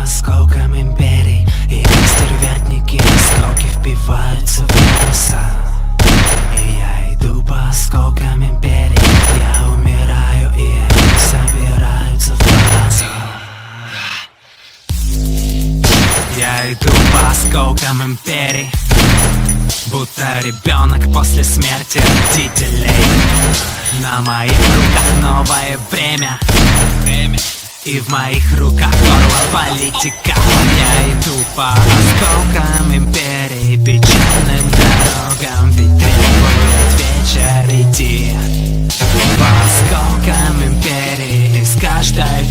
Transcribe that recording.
осколкам империй, и как стервятники осколки впиваются в небеса. И я иду по осколкам империй, я умираю, и они собираются в палаццо. Я иду по осколкам империй, будто ребенок после смерти родителей. На моих руках новое время, и в моих руках горло политика. Я иду по осколкам империи, печальным дорогам, ведь требует вечер идти. По осколкам империи, из каждой